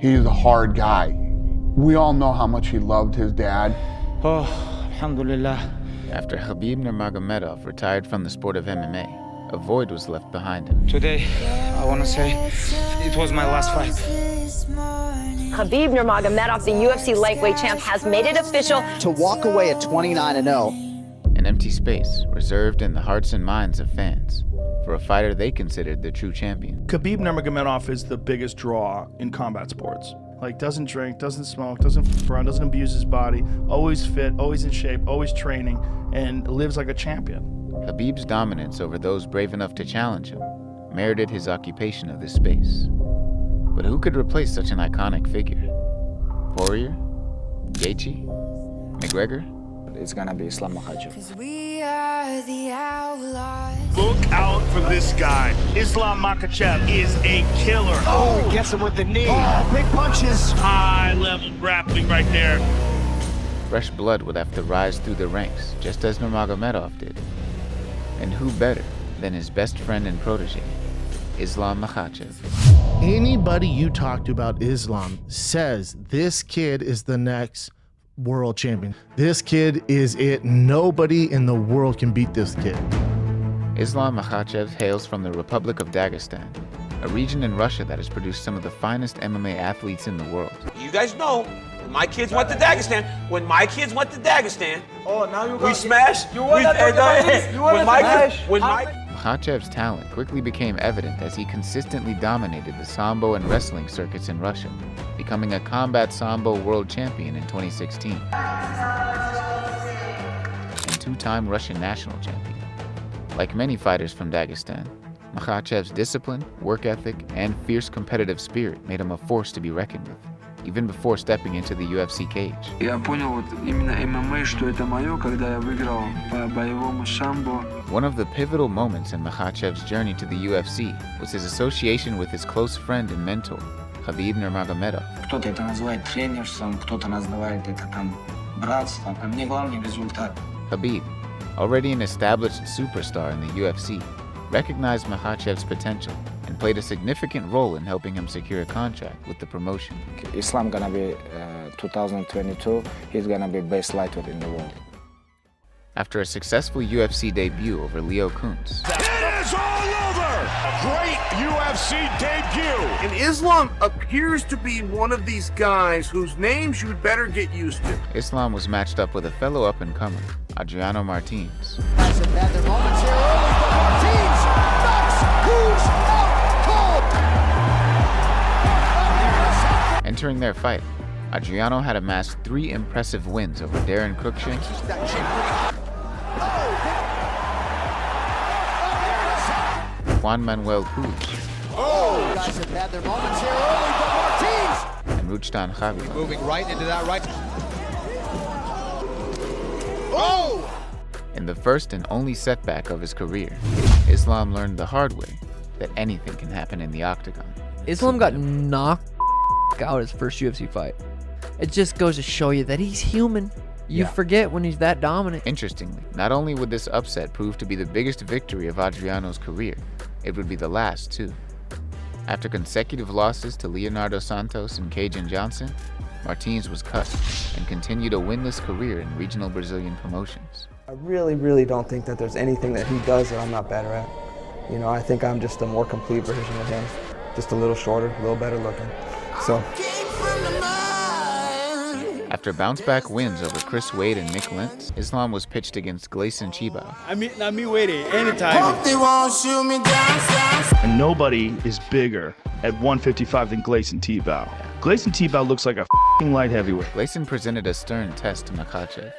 He's a hard guy. We all know how much he loved his dad. Oh, alhamdulillah. After Khabib Nurmagomedov retired from the sport of MMA, a void was left behind him. Today, I want to say it was my last fight. Khabib Nurmagomedov, the UFC lightweight champ, has made it official. To walk away at 29-0. An empty space reserved in the hearts and minds of fans for a fighter they considered the true champion. Khabib Nurmagomedov is the biggest draw in combat sports. Like, doesn't drink, doesn't smoke, doesn't f around, doesn't abuse his body, always fit, always in shape, always training, and lives like a champion. Khabib's dominance over those brave enough to challenge him merited his occupation of this space. But who could replace such an iconic figure? Poirier? Gaethje? McGregor? It's gonna be Islam Makhachev. Look out for this guy. Islam Makhachev is a killer. Oh, he gets him with the knee. Oh, big punches. High-level grappling right there. Fresh blood would have to rise through the ranks, just as Nurmagomedov did. And who better than his best friend and protege, Islam Makhachev? Anybody you talk to about Islam says this kid is the next world champion. This kid is it. Nobody in the world can beat this kid. Islam Makhachev hails from the Republic of Dagestan, a region in Russia that has produced some of the finest MMA athletes in the world. You guys know, when my kids went to Dagestan, Oh, now you got we smashed. You want that? You want to smash? Makhachev's talent quickly became evident as he consistently dominated the Sambo and wrestling circuits in Russia, becoming a combat Sambo world champion in 2016 and two-time Russian national champion. Like many fighters from Dagestan, Makhachev's discipline, work ethic, and fierce competitive spirit made him a force to be reckoned with, even before stepping into the UFC cage. Я понял вот именно ММА, что это моё, когда я выиграл по боевому самбо. One of the pivotal moments in Makhachev's journey to the UFC was his association with his close friend and mentor, Khabib Nurmagomedov. Кто-то это называет тренерством, кто-то называет это там братством, а мне главный результат. Khabib, already an established superstar in the UFC, recognized Makhachev's potential and played a significant role in helping him secure a contract with the promotion. Islam gonna be 2022. He's gonna be best lightweight in the world. After a successful UFC debut over Leo Kuntz, It is all over! A great UFC debut! And Islam appears to be one of these guys whose names you'd better get used to. Islam was matched up with a fellow up-and-comer, Adriano Martins. Entering their fight, Adriano had amassed 3 impressive wins over Darren Cruikshank, Juan Manuel Cruz, and Rustam Khabilov. Moving right into that right. In the first and only setback of his career, Islam learned the hard way that anything can happen in the octagon. Islam got knocked out his first UFC fight. It just goes to show you that he's human. You forget when he's that dominant. Interestingly, not only would this upset prove to be the biggest victory of Adriano's career, it would be the last too. After consecutive losses to Leonardo Santos and Cajun Johnson, Martins was cut and continued a winless career in regional Brazilian promotions. I really don't think that there's anything that he does that I'm not better at. You know, I think I'm just a more complete version of him. Just a little shorter, a little better looking. So. After bounce-back wins over Chris Wade and Nick Lentz, Islam was pitched against Gleison Chibao. I'm waiting anytime. And nobody is bigger at 155 than Gleison Chibao. Gleison Chibao looks like a f***ing light heavyweight. Gleison presented a stern test to Makhachev.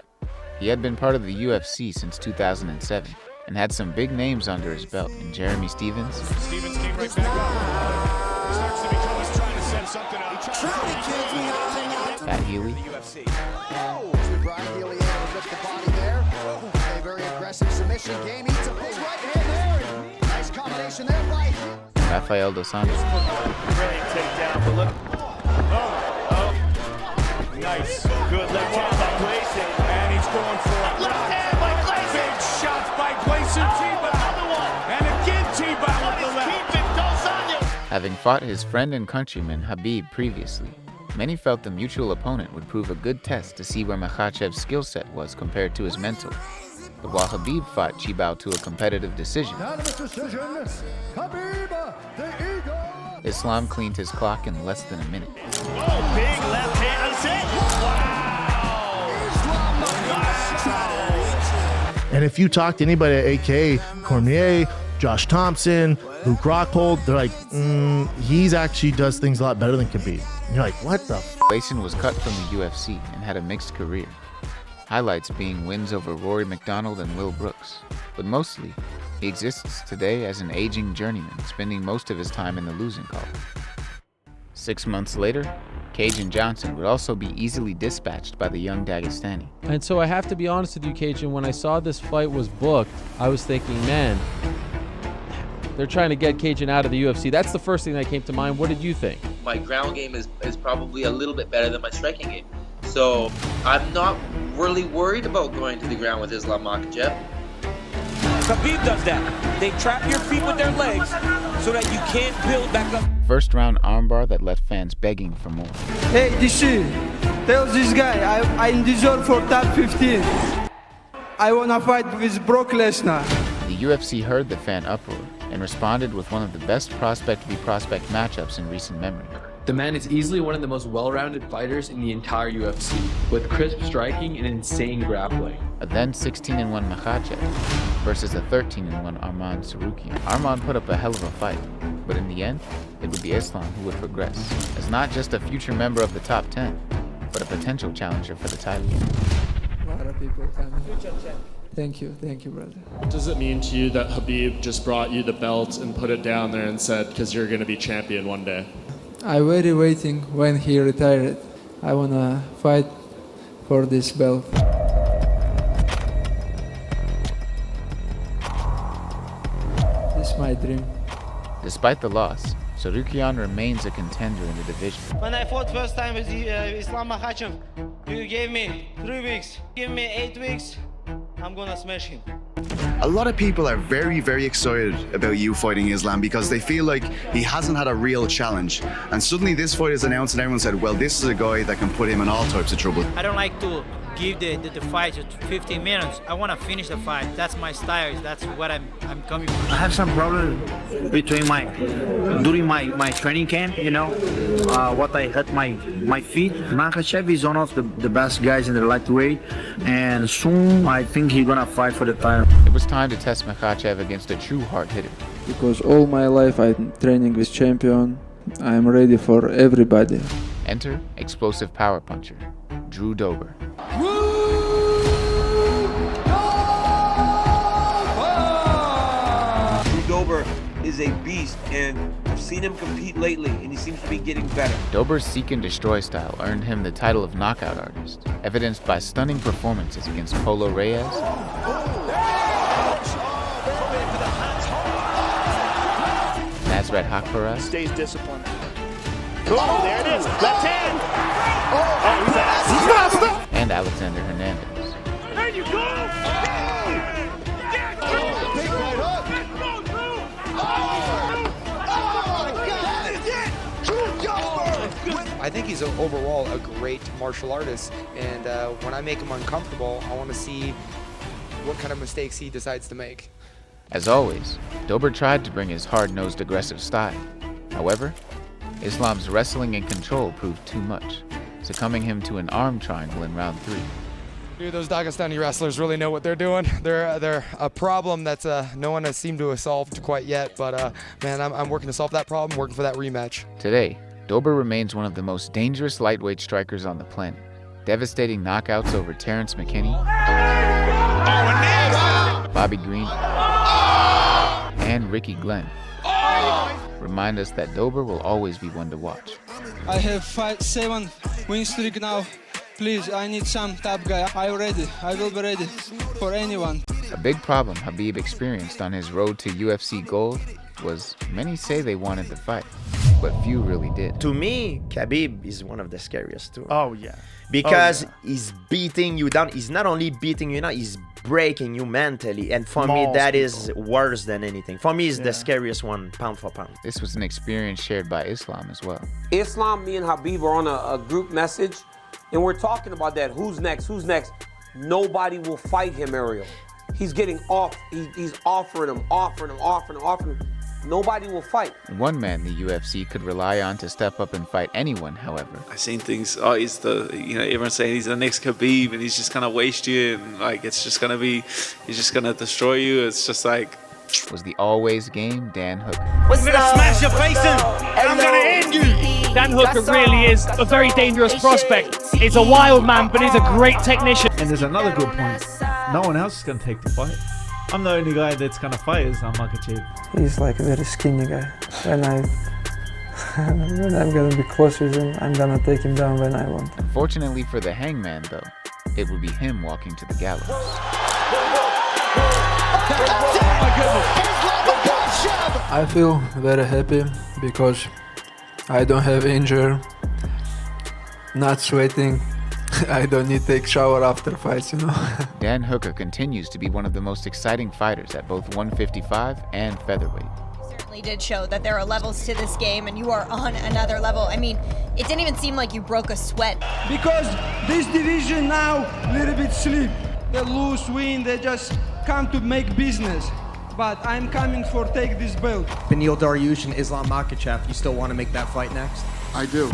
He had been part of the UFC since 2007 and had some big names under his belt in Jeremy Stevens, Stevens came right back up. Starts to become, he's trying to set something up. Pat Healy, Rafael Dos Santos, Brilliant takedown, but look. Nice. Good left hand by Gleison, and he's going for it. Left hand by Gleison. Big shots by Gleison Chibao. Another one. And again Chibao with the left. Having fought his friend and countryman Khabib previously, many felt the mutual opponent would prove a good test to see where Makhachev's skill set was compared to his mental. But while Khabib fought Chibao to a competitive decision, Islam cleaned his clock in less than a minute. Oh, big left hand. That's it. Wow. And if you talk to anybody at AK, Cormier, Josh Thompson, Luke Rockhold, they're like, he's actually does things a lot better than Khabib. And you're like, what the f? Layson was cut from the UFC and had a mixed career. Highlights being wins over Rory McDonald and Will Brooks. But mostly, he exists today as an aging journeyman, spending most of his time in the losing column. 6 months later, Cajun Johnson would also be easily dispatched by the young Dagestani. And so I have to be honest with you, Cajun, when I saw this fight was booked, I was thinking, man, they're trying to get Cajun out of the UFC. That's the first thing that came to mind. What did you think? My ground game is probably a little bit better than my striking game. So I'm not really worried about going to the ground with Islam Makhachev. Khabib does that. They trap your feet with their legs so that you can't build back up. First round armbar that left fans begging for more. Hey, DC, tell this guy I deserve for top 15. I wanna fight with Brock Lesnar. The UFC heard the fan uproar and responded with one of the best prospect v prospect matchups in recent memory. The man is easily one of the most well-rounded fighters in the entire UFC, with crisp striking and insane grappling. A then 16-1 Makhachev versus a 13-1 Arman Tsarukyan. Arman put up a hell of a fight, but in the end, it would be Islam who would progress, as not just a future member of the top 10, but a potential challenger for the title. A lot of people coming. Thank you, brother. What does it mean to you that Khabib just brought you the belt and put it down there and said, because you're going to be champion one day? I'm very waiting when he retired. I wanna fight for this belt. This is my dream. Despite the loss, Tsarukyan remains a contender in the division. When I fought first time with Islam Makhachev, you gave me 3 weeks. Give me 8 weeks, I'm gonna smash him. A lot of people are very, very excited about you fighting Islam because they feel like he hasn't had a real challenge. And suddenly this fight is announced and everyone said, well, this is a guy that can put him in all types of trouble. I don't like to give the fight to 15 minutes. I want to finish the fight. That's my style. That's what I'm coming from. I have some problem between during my training camp, you know, what I hurt my feet. Makhachev is one of the best guys in the lightweight, and soon I think he's gonna fight for the title. It was time to test Makhachev against a true hard hitter. Because all my life I'm training with champion. I'm ready for everybody. Enter explosive power puncher, Drew Dober. Drew Dober is a beast, and I've seen him compete lately, and he seems to be getting better. Dober's seek and destroy style earned him the title of knockout artist, evidenced by stunning performances against Polo Reyes, Nasrat Haqparast, Stays disciplined. Oh, there it is. Left hand. Oh, he's fast. and Alexander Hernandez. There you go. I think he's overall a great martial artist, and when I make him uncomfortable, I want to see what kind of mistakes he decides to make. As always, Dober tried to bring his hard-nosed aggressive style. However, Islam's wrestling and control proved too much, succumbing him to an arm triangle in round 3. Dude, those Dagestani wrestlers really know what they're doing. They're a problem that no one has seemed to have solved quite yet, but man, I'm working to solve that problem, working for that rematch. Today, Dober remains one of the most dangerous lightweight strikers on the planet, devastating knockouts over Terrence McKinney, Bobby Green, and Ricky Glenn remind us that Dober will always be one to watch. I have 7 win streak now. Please, I need some top guy. I'm ready. I will be ready for anyone. A big problem Khabib experienced on his road to UFC gold was many say they wanted the fight. but few really did. To me, Khabib is one of the scariest too. Oh yeah. Because he's beating you down. He's not only beating you down, he's breaking you mentally. And for me, that is worse than anything. For me, it's the scariest one, pound for pound. This was an experience shared by Islam as well. Islam, me and Khabib are on a group message, and we're talking about that. Who's next? Who's next? Nobody will fight him, Ariel. He's getting off. He's offering him. Nobody will fight. One man the UFC could rely on to step up and fight anyone, however. I've seen things, he's everyone's saying he's the next Khabib and he's just gonna waste you and like he's just gonna destroy you. It's just like... Was the always game Dan Hooker. I'm gonna smash your face in and I'm gonna end you. Dan Hooker really is a very dangerous prospect. He's a wild man, but he's a great technician. And there's another good point. No one else is gonna take the fight. I'm the only guy that's gonna fight Islam Makhachev. He's like a very skinny guy. When I'm gonna be closer to him, I'm gonna take him down when I want. Unfortunately for the hangman, though, it would be him walking to the gallows. I feel very happy because I don't have injury, not sweating. I don't need to take shower after fights, Dan Hooker continues to be one of the most exciting fighters at both 155 and featherweight. Certainly did show that there are levels to this game and you are on another level. I mean, it didn't even seem like you broke a sweat. Because this division now a little bit sleep. They lose, win, they just come to make business. But I'm coming for take this belt. Beneil Dariush and Islam Makhachev, you still want to make that fight next? I do.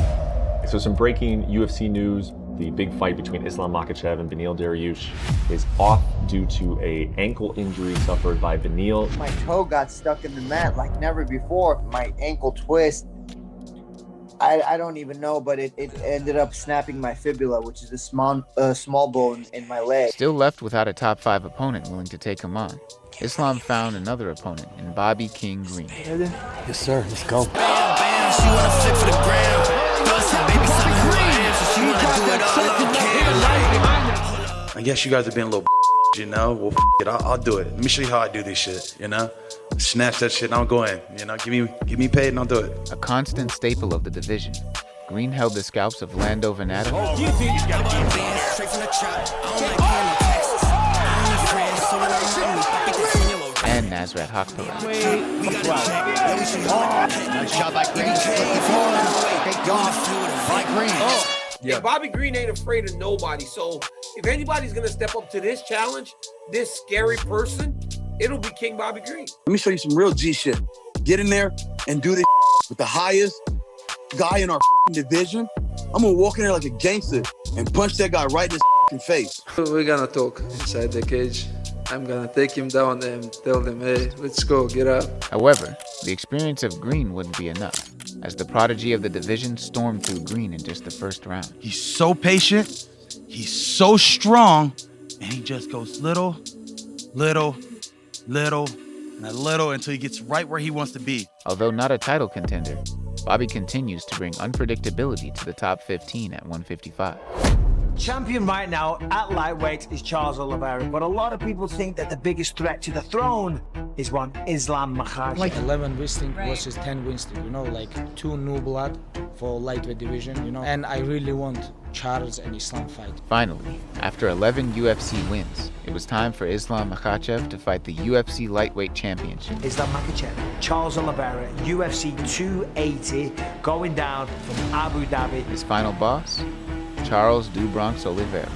So some breaking UFC news. The big fight between Islam Makhachev and Beneil Dariush is off due to an ankle injury suffered by Beneil. My toe got stuck in the mat like never before. My ankle twist. I don't even know, but it ended up snapping my fibula, which is a small bone in my leg. Still left without a top 5 opponent willing to take him on, Islam found another opponent in Bobby King Green. Yes, sir. Let's go. Bam, bam, she wanna flip for the ground. Baby, tell me who I am, so she wanna do it all over camera. I guess you guys are being a little well, it, I'll do it. Let me show you how I do this shit, Snatch that shit and I'll go in, give me paid and I'll do it. A constant staple of the division, Green held the scalps of Lando Venata and Nasrat Haqparast. Nice shot by Green. Yeah, Bobby Green ain't afraid of nobody. So if anybody's gonna step up to this challenge, this scary person, it'll be King Bobby Green. Let me show you some real G shit. Get in there and do this with the highest guy in our division. I'm gonna walk in there like a gangster and punch that guy right in his face. We're gonna talk inside the cage. I'm gonna take him down and tell them, hey, let's go, get up. However, the experience of Green wouldn't be enough, as the prodigy of the division stormed through Green in just the first round. He's so patient, he's so strong, and he just goes little, and a little until he gets right where he wants to be. Although not a title contender, Bobby continues to bring unpredictability to the top 15 at 155. Champion right now at lightweight is Charles Oliveira, but a lot of people think that the biggest threat to the throne is one Islam Makhachev. Like 11 wrestling versus 10 Winston, like 2 new blood for lightweight division, and I really want Charles and Islam fight. Finally, after 11 UFC wins, it was time for Islam Makhachev to fight the UFC lightweight championship. Islam Makhachev, Charles Oliveira, UFC 280, going down from Abu Dhabi. His final boss? Charles do Bronx Oliveira.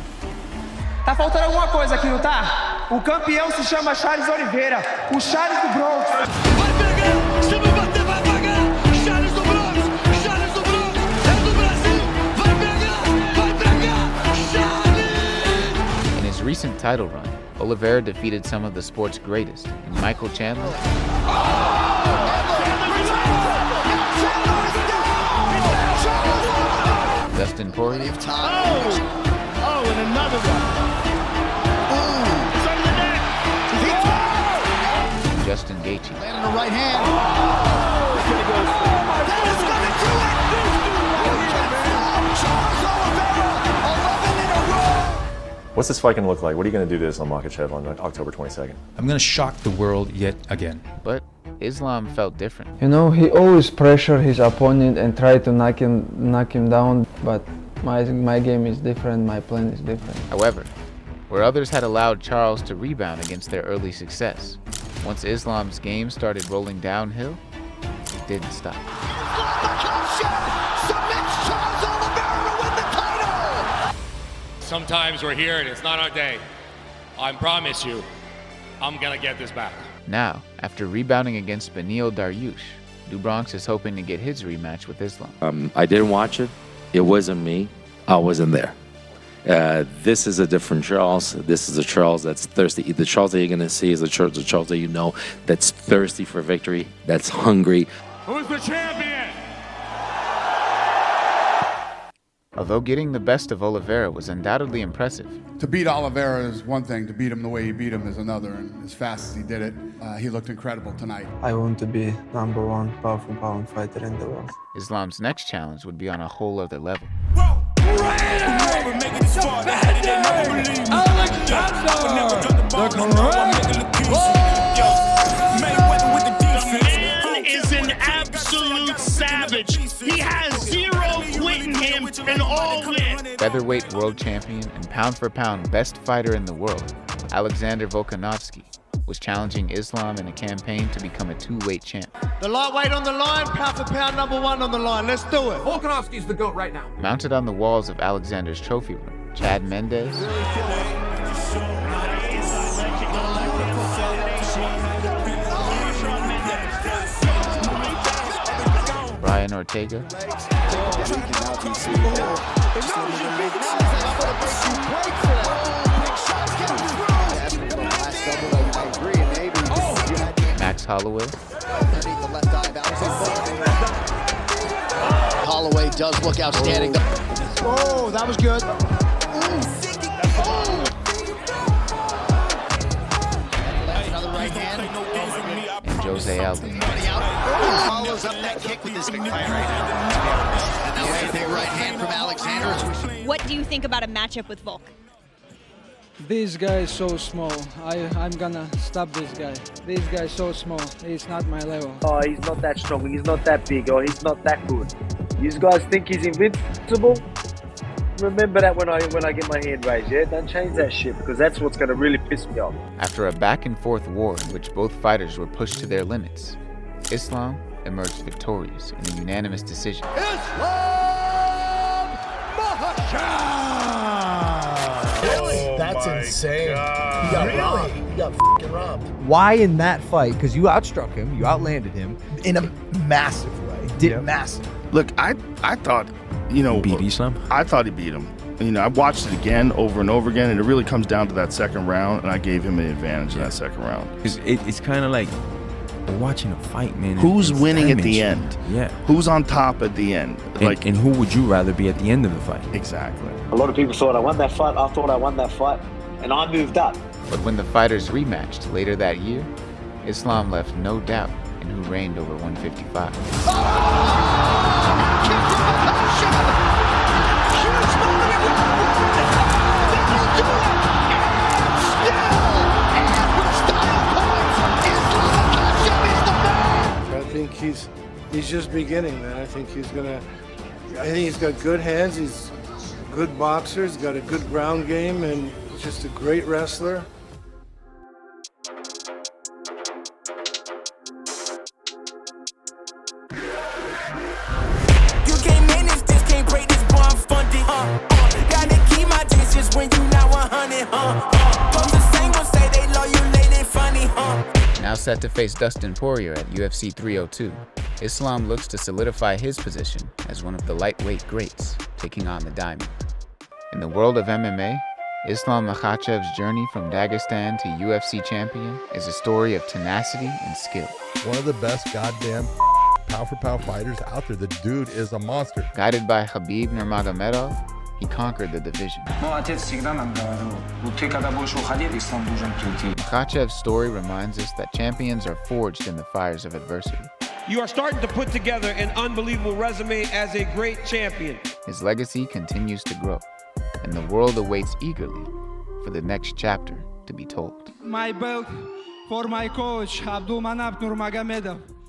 Tá faltando alguma coisa aqui, não tá? O campeão se chama Charles Oliveira, o Charles do Bronx. Vai pegar, se não bater vai pagar. Charles do Bronx, é do Brasil. Vai pegar, Charles. In his recent title run, Oliveira defeated some of the sport's greatest in Michael Chandler, Dustin Poirier, and another one. It's under the neck. Justin Gaethje. Landing the right hand. That is gonna do it. Charles Oliveira, 11 in a row. What's this fight going to look like? What are you going to do to Islam Makhachev on October 22nd? I'm going to shock the world yet again. But Islam felt different. You know, he always pressure his opponent and try to knock him down, but my game is different, my plan is different. However, where others had allowed Charles to rebound against their early success, once Islam's game started rolling downhill, it didn't stop. Sometimes we're here and it's not our day. I promise you, I'm gonna get this back. Now, after rebounding against Beneil Dariush, Do Bronx is hoping to get his rematch with Islam. I didn't watch it. It wasn't me. I wasn't there. This is a different Charles. This is a Charles that's thirsty. The Charles that you're going to see is the Charles that you know that's thirsty for victory, that's hungry. Who's the champion? Although getting the best of Oliveira was undoubtedly impressive, To beat Oliveira is one thing. To beat him the way he beat him is another. And as fast as he did it, he looked incredible tonight. I want to be #1 powerful pound fighter in the world. Islam's next challenge would be on a whole other level. Man is an absolute savage. He has zero quit in him and all win. Featherweight world champion and pound-for-pound best fighter in the world, Alexander Volkanovski, was challenging Islam in a campaign to become a two-weight champ. The lightweight on the line, pound for pound #1 on the line. Let's do it. Volkanovski's the GOAT right now. Mounted on the walls of Alexander's trophy room, Chad Mendes, Brian Ortega, Max Holloway, Holloway does look outstanding. Oh, that was good. Another right hand. and Jose Aldo. Follows up that kick with this big fight right now. And that was a big right hand from Alexander. What do you think about a matchup with Volk? This guy is so small. I'm gonna stop this guy. This guy is so small. He's not my level. Oh, he's not that strong. He's not that big. Or he's not that good. These guys think he's invincible. Remember that when I get my hand raised, yeah? Don't change that shit because that's what's gonna really piss me off. After a back-and-forth war in which both fighters were pushed to their limits, Islam emerged victorious in a unanimous decision. Islam Makhachev! Really? That's insane. You got robbed. You got f***ing robbed. Why in that fight? Because you outstruck him, you outlanded him. In a massive way. Massive. Look, I thought, beat Islam. I thought he beat him. I watched it again, over and over again, and it really comes down to that second round, and I gave him an advantage in that second round. Because it's kind of like watching a fight, man. Who's winning at the end? Yeah. Who's on top at the end? And who would you rather be at the end of the fight? Exactly. A lot of people thought I won that fight. I thought I won that fight. And I moved up. But when the fighters rematched later that year, Islam left no doubt in who reigned over 155. I think he's just beginning, man. I think he's got good hands. He's a good boxer. He's got a good ground game, and just a great wrestler. You can't manage this, can't break this, boy, I'm funded. Gotta keep my distance when you not 100, Both the same ones say they love you, they funny, Now set to face Dustin Poirier at UFC 302, Islam looks to solidify his position as one of the lightweight greats, taking on the Diamond. In the world of MMA, Islam Makhachev's journey from Dagestan to UFC champion is a story of tenacity and skill. One of the best goddamn pound-for-pound fighters out there. The dude is a monster. Guided by Khabib Nurmagomedov, he conquered the division. Makhachev's story reminds us that champions are forged in the fires of adversity. You are starting to put together an unbelievable resume as a great champion. His legacy continues to grow, and the world awaits eagerly for the next chapter to be told. My belt for my coach, Abdulmanap Nurmagomedov.